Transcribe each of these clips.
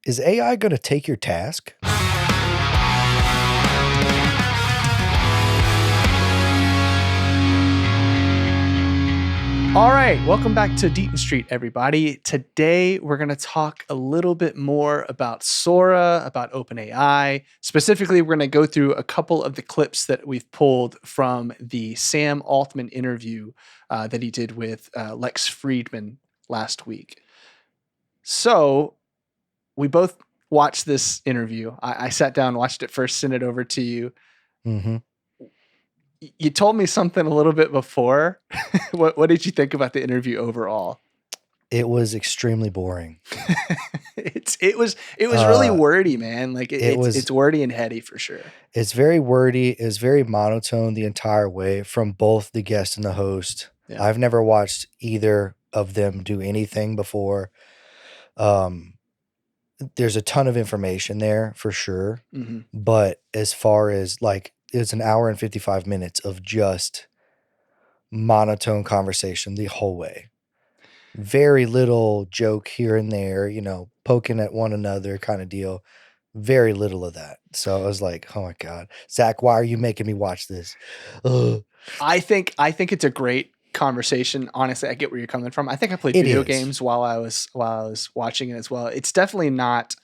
Is AI going to take your task? All right, welcome back to Deaton Street, everybody. Today, we're going to talk a little bit more about Sora, about OpenAI. Specifically, we're going to go through a couple of the clips that we've pulled from the Sam Altman interview that he did with Lex Fridman last week. So, we both watched this interview. I sat down, watched it first, sent it over to you. Mm-hmm. You told me something a little bit before. What did you think about the interview overall? It was extremely boring. It was really wordy, man. Like it's wordy and heady for sure. It's very wordy. It's very monotone the entire way from both the guest and the host. Yeah. I've never watched either of them do anything before. There's a ton of information there for sure. Mm-hmm. But as far as like, it's an hour and 55 minutes of just monotone conversation the whole way. Very little joke here and there, you know, poking at one another kind of deal. Very little of that. So I was like, oh my God, Zach, why are you making me watch this? Ugh. I think it's a great conversation. Honestly, I get where you're coming from. I think I played video games while I was watching it as well. It's definitely not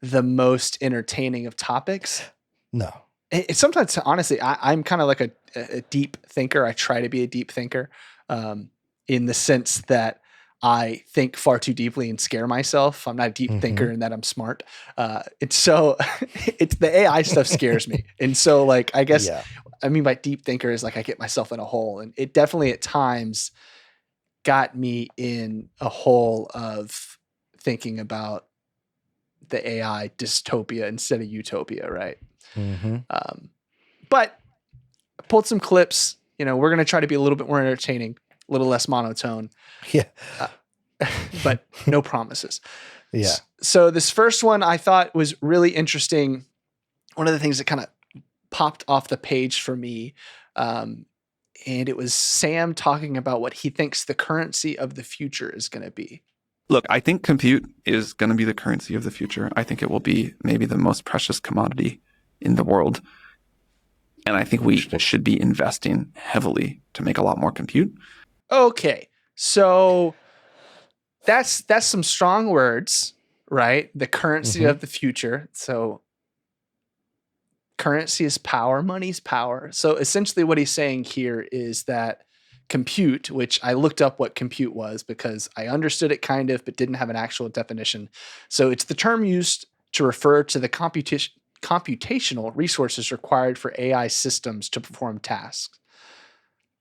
the most entertaining of topics. No. It's sometimes, honestly, I'm kind of like a deep thinker. I try to be a deep thinker in the sense that I think far too deeply and scare myself. I'm not a deep thinker in that I'm smart. It's the AI stuff scares me. And so like, I guess, I mean by deep thinker is like I get myself in a hole, and it definitely at times got me in a hole of thinking about the AI dystopia instead of utopia, right? Mm-hmm. But I pulled some clips. You know, we're going to try to be a little bit more entertaining, a little less monotone. Yeah. But no promises. Yeah. So this first one I thought was really interesting. One of the things that kind of popped off the page for me, and it was Sam talking about what he thinks the currency of the future is going to be. Look, I think compute is going to be the currency of the future. I think it will be maybe the most precious commodity in the world. And I think we should be investing heavily to make a lot more compute. Okay. So that's some strong words, right? The currency of the future. So currency is power, money's power. So essentially what he's saying here is that compute, which I looked up what compute was because I understood it kind of, but didn't have an actual definition. So it's the term used to refer to the computational resources required for AI systems to perform tasks.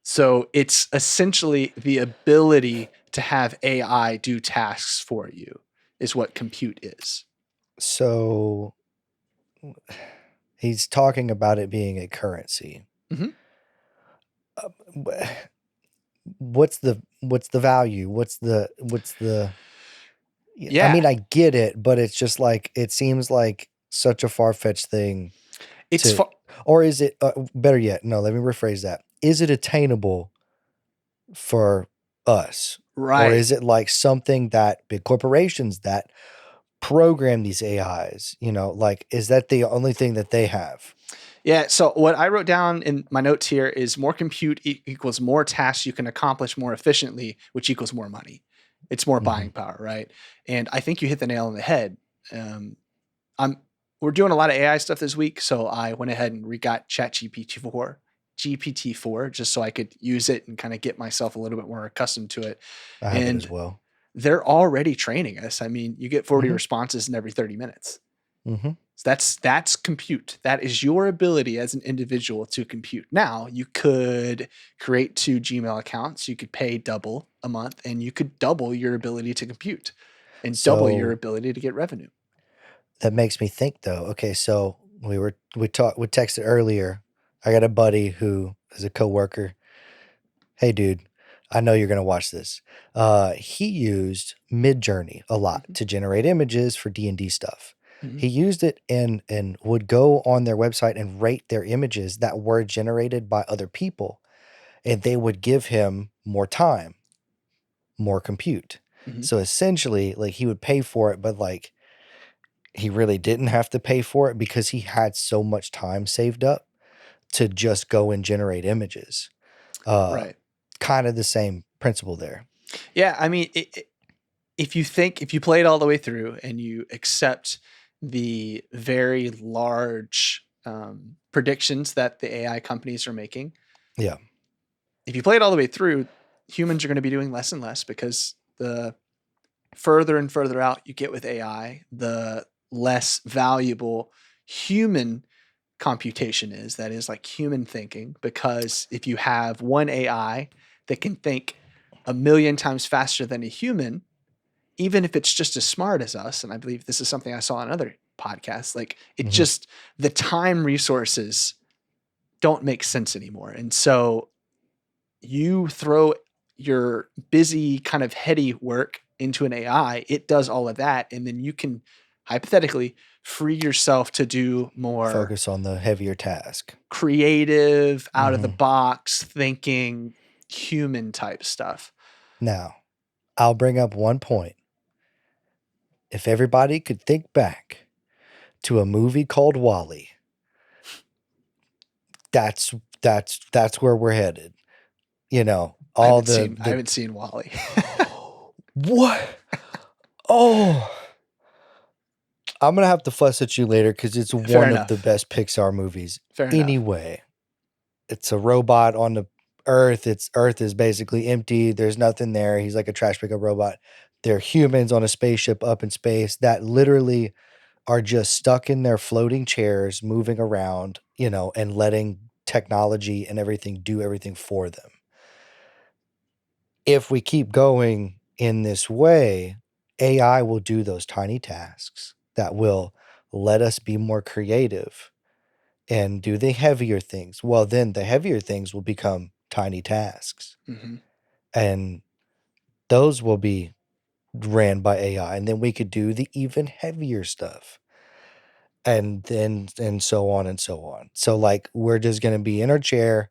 So it's essentially the ability to have AI do tasks for you is what compute is. So he's talking about it being a currency. Mm-hmm. What's the value? What's the Yeah. I mean, I get it, but it's just like, it seems like such a far-fetched thing. Or is it, better yet, no, let me rephrase that. Is it attainable for us? Right. Or is it like something that big corporations that program these AIs, you know, like, is that the only thing that they have? Yeah. So what I wrote down in my notes here is more compute equals more tasks you can accomplish more efficiently, which equals more money. It's more buying power, right? And I think you hit the nail on the head. We're doing a lot of AI stuff this week, so I went ahead and got GPT-4 just so I could use it and kind of get myself a little bit more accustomed to it. I have it as well. They're already training us. I mean, you get 40 responses in every 30 minutes. Mm-hmm. So that's compute. That is your ability as an individual to compute. Now, you could create 2 Gmail accounts. You could pay double a month, and you could double your ability to compute and double your ability to get revenue. That makes me think, though. Okay, so we texted earlier. I got a buddy who is a coworker. Hey, dude, I know you're going to watch this. He used Midjourney a lot to generate images for D&D stuff. Mm-hmm. He used it and would go on their website and rate their images that were generated by other people, and they would give him more time, more compute. Mm-hmm. So essentially, like, he would pay for it, but like he really didn't have to pay for it because he had so much time saved up to just go and generate images. Right. Kind of the same principle there. Yeah. I mean, if you play it all the way through and you accept the very large predictions that the AI companies are making, Yeah. if you play it all the way through, humans are going to be doing less and less, because the further and further out you get with AI, the less valuable human computation is. That is, like, human thinking. Because if you have one AI that can think a million times faster than a human, even if it's just as smart as us, and I believe this is something I saw on other podcasts, like, it just, the time resources don't make sense anymore. And so you throw your busy kind of heady work into an AI, it does all of that. And then you can hypothetically free yourself to do more Focus on the heavier task. creative, out of the box thinking, human type stuff. Now, I'll bring up one point. If everybody could think back to a movie called Wall-E, that's where we're headed. You know, I all haven't seen Wall-E. What? Oh, I'm gonna have to fuss at you later because it's Fair one of enough. the best Pixar movies. Fair enough. Anyway, it's a robot on the Earth. Earth is basically empty. There's nothing there. He's like a trash pickup robot. They're humans on a spaceship up in space that literally are just stuck in their floating chairs, moving around, you know, and letting technology and everything do everything for them. If we keep going in this way, AI will do those tiny tasks that will let us be more creative and do the heavier things. Well, then the heavier things will become tiny tasks. And those will be ran by AI. And then we could do the even heavier stuff. And so on and so on. So, like, we're just going to be in our chair,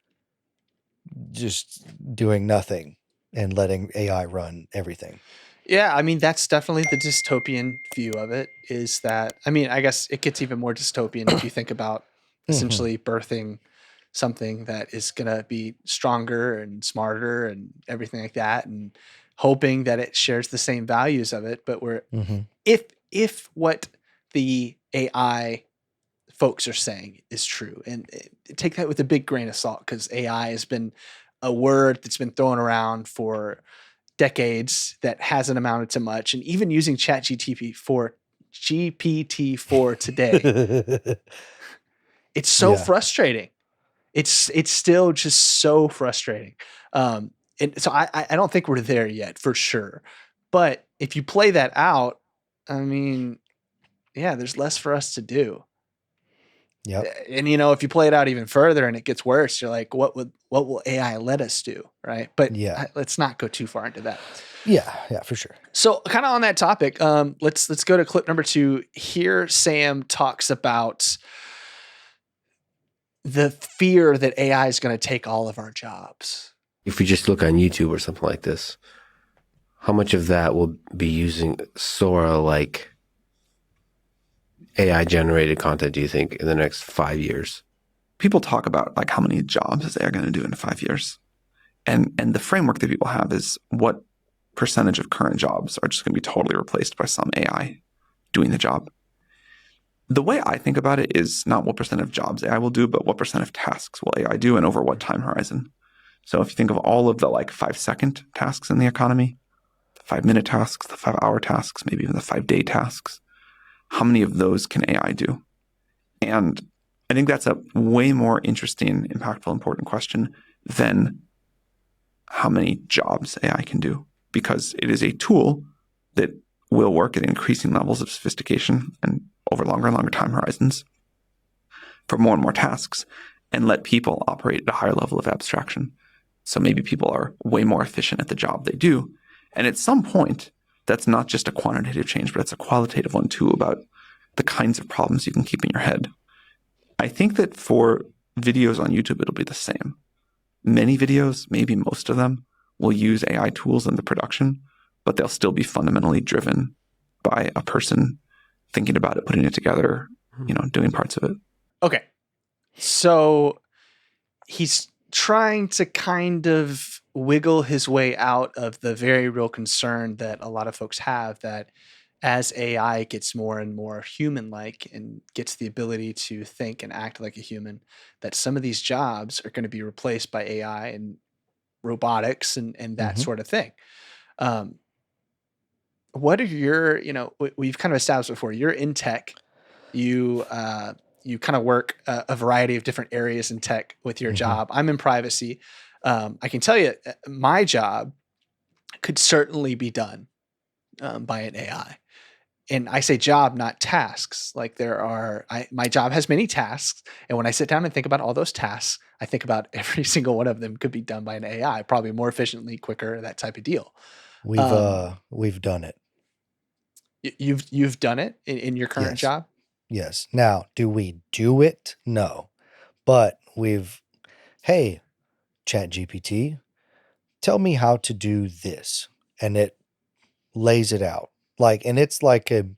just doing nothing and letting AI run everything. Yeah, I mean, that's definitely the dystopian view of it, is that, I mean, I guess it gets even more dystopian if you think about essentially birthing something that is going to be stronger and smarter and everything like that, and hoping that it shares the same values of it. But if what the AI folks are saying is true, and take that with a big grain of salt, because AI has been a word that's been thrown around for decades that hasn't amounted to much. And even using GPT-4 today, it's so frustrating. It's still just so frustrating. And so I don't think we're there yet, for sure. But if you play that out, I mean, yeah, there's less for us to do. Yep. And, you know, if you play it out even further and it gets worse, you're like, what will AI let us do? Right. But let's not go too far into that. Yeah, for sure. So kind of on that topic, let's go to clip number 2. Here Sam talks about the fear that AI is going to take all of our jobs. If we just look on YouTube or something like this, how much of that will be using Sora like AI generated content, do you think, in the next 5 years? People talk about like how many jobs is AI going to do in 5 years. And the framework that people have is what percentage of current jobs are just going to be totally replaced by some AI doing the job. The way I think about it is not what percent of jobs AI will do, but what percent of tasks will AI do and over what time horizon. So if you think of all of the like 5-second tasks in the economy, the 5-minute tasks, the 5-hour tasks, maybe even the 5-day tasks, how many of those can AI do? And I think that's a way more interesting, impactful, important question than how many jobs AI can do, because it is a tool that will work at increasing levels of sophistication and over longer and longer time horizons for more and more tasks, and let people operate at a higher level of abstraction. So maybe people are way more efficient at the job they do. And at some point, that's not just a quantitative change, but it's a qualitative one too, about the kinds of problems you can keep in your head. I think that for videos on YouTube, it'll be the same. Many videos, maybe most of them, will use AI tools in the production, but they'll still be fundamentally driven by a person thinking about it, putting it together, doing parts of it. Okay. So he's trying to kind of wiggle his way out of the very real concern that a lot of folks have, that as AI gets more and more human-like and gets the ability to think and act like a human, that some of these jobs are going to be replaced by AI and robotics and that sort of thing. What are your, we've kind of established before, you're in tech. You kind of work a variety of different areas in tech with your job. I'm in privacy. I can tell you my job could certainly be done by an AI. And I say job, not tasks. Like my job has many tasks. And when I sit down and think about all those tasks, I think about every single one of them could be done by an AI, probably more efficiently, quicker, that type of deal. We've done it. You've done it in your current job? Yes. Now, do we do it? No. But hey, ChatGPT, tell me how to do this. And it lays it out. And it's like an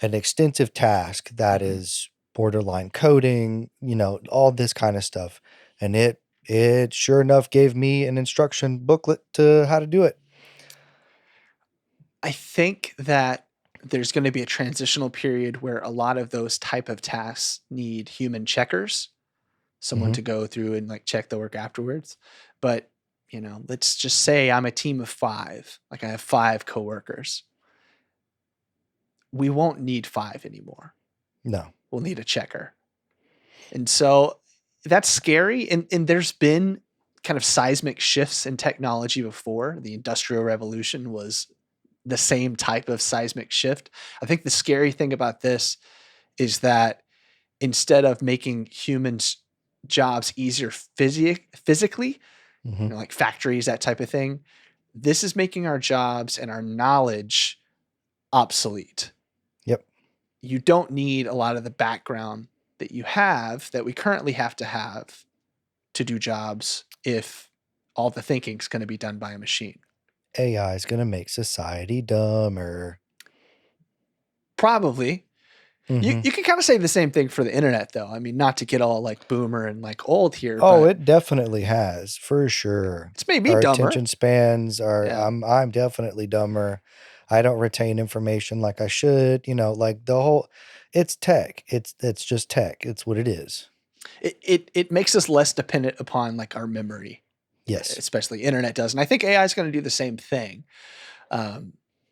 extensive task that is borderline coding, all this kind of stuff. And it sure enough gave me an instruction booklet to how to do it. I think that there's going to be a transitional period where a lot of those type of tasks need human checkers, someone to go through and like check the work afterwards. But, let's just say I'm a team of 5, like I have 5 coworkers. We won't need 5 anymore. No. We'll need a checker. And so that's scary. And there's been kind of seismic shifts in technology before. The Industrial Revolution was the same type of seismic shift. I think the scary thing about this is that instead of making humans' jobs easier physically, like factories, that type of thing, this is making our jobs and our knowledge obsolete. Yep. You don't need a lot of the background that you have, that we currently have to do jobs, if all the thinking is going to be done by a machine. AI is going to make society dumber. Probably. You can kind of say the same thing for the internet, though. I mean, not to get all like boomer and like old here. Oh, but it definitely has, for sure. It's made me Our dumber. attention spans are. Yeah. I'm definitely dumber. I don't retain information like I should. Like the whole. It's tech. It's just tech. It's what it is. It makes us less dependent upon like our memory. Yes, especially internet does, and I think AI is going to do the same thing.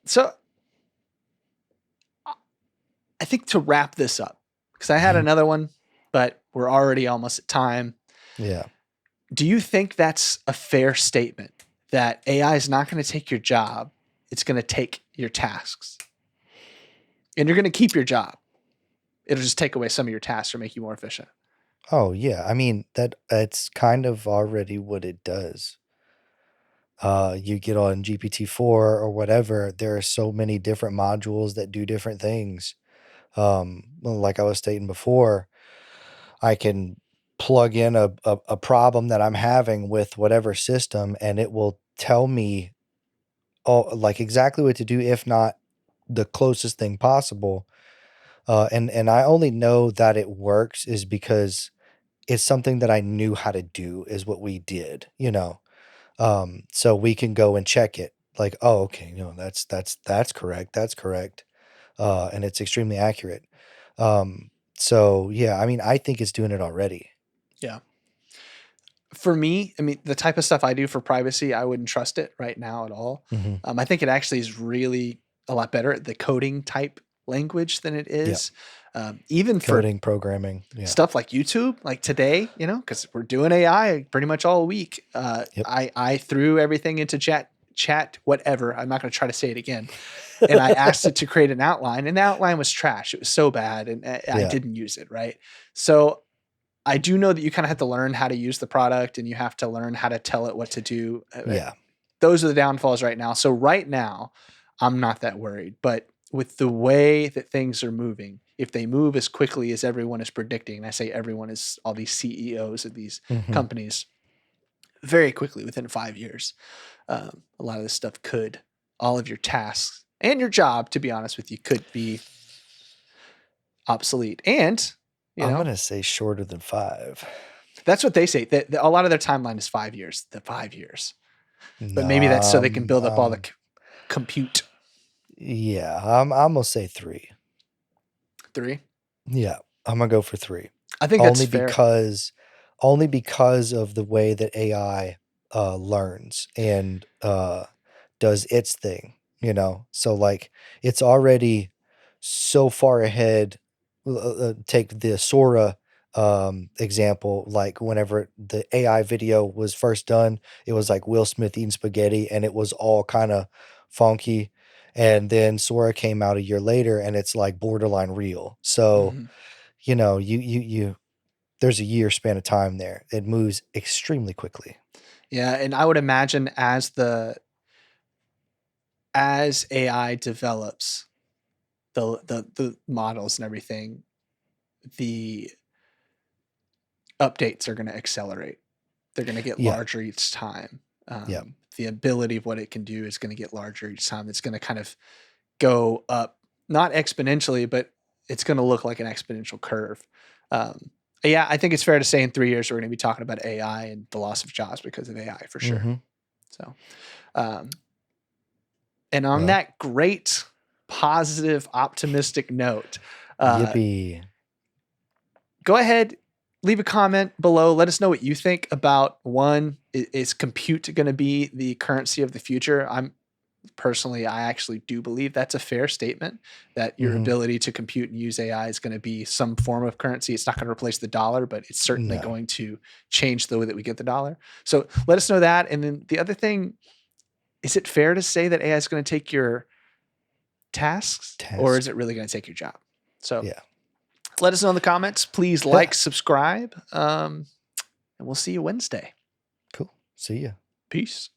So I think to wrap this up, because I had another one, but we're already almost at time. Yeah. Do you think that's a fair statement, that AI is not going to take your job? It's going to take your tasks, and you're going to keep your job. It'll just take away some of your tasks or make you more efficient. Oh yeah. I mean, that's kind of already what it does. You get on GPT-4 or whatever, there are so many different modules that do different things. Like I was stating before, I can plug in a problem that I'm having with whatever system, and it will tell me like exactly what to do, if not the closest thing possible. And I only know that it works is because it's something that I knew how to do, is what we did, so we can go and check it like, oh, okay, that's correct. That's correct. And it's extremely accurate. So yeah, I mean, I think it's doing it already. Yeah. For me, I mean, the type of stuff I do for privacy, I wouldn't trust it right now at all. I think it actually is really a lot better at the coding type language than it is. Even Coding, for programming, stuff like YouTube, like today, because we're doing AI pretty much all week. I threw everything into chat, whatever. I'm not going to try to say it again. And I asked it to create an outline, and the outline was trash. It was so bad, and I didn't use it. Right. So I do know that you kind of have to learn how to use the product, and you have to learn how to tell it what to do. Yeah. Those are the downfalls right now. So right now, I'm not that worried. But with the way that things are moving, if they move as quickly as everyone is predicting, and I say everyone is all these CEOs of these companies, very quickly within 5 years, a lot of this stuff all of your tasks and your job, to be honest with you, could be obsolete. And, I'm going to say shorter than 5. that's what they say. That a lot of their timeline is 5 years, the 5 years. But maybe that's so they can build up all the compute. Yeah, I'm going to say 3. 3? Yeah, I'm going to go for 3. I think that's fair. Only because of the way that AI learns and does its thing, So like it's already so far ahead. Take the Sora example. Like whenever the AI video was first done, it was like Will Smith eating spaghetti, and it was all kind of funky. And then Sora came out a year later, and it's like borderline real. So you there's a year span of time there. It moves extremely quickly. Yeah, and I would imagine as AI develops the models and everything, the updates are going to accelerate. They're going to get larger each time. The ability of what it can do is going to get larger each time. It's going to kind of go up, not exponentially, but it's going to look like an exponential curve. Yeah, I think it's fair to say in 3 years, we're going to be talking about AI and the loss of jobs because of AI for sure. Mm-hmm. So, and on that great, positive, optimistic note, yippee. Go ahead, leave a comment below. Let us know what you think about one. Is compute going to be the currency of the future? I actually do believe that's a fair statement, that your ability to compute and use AI is going to be some form of currency. It's not going to replace the dollar, but it's certainly going to change the way that we get the dollar. So let us know that. And then the other thing, is it fair to say that AI is going to take your tasks, or is it really going to take your job? So let us know in the comments. Please like, subscribe, and we'll see you Wednesday. Cool. See ya. Peace.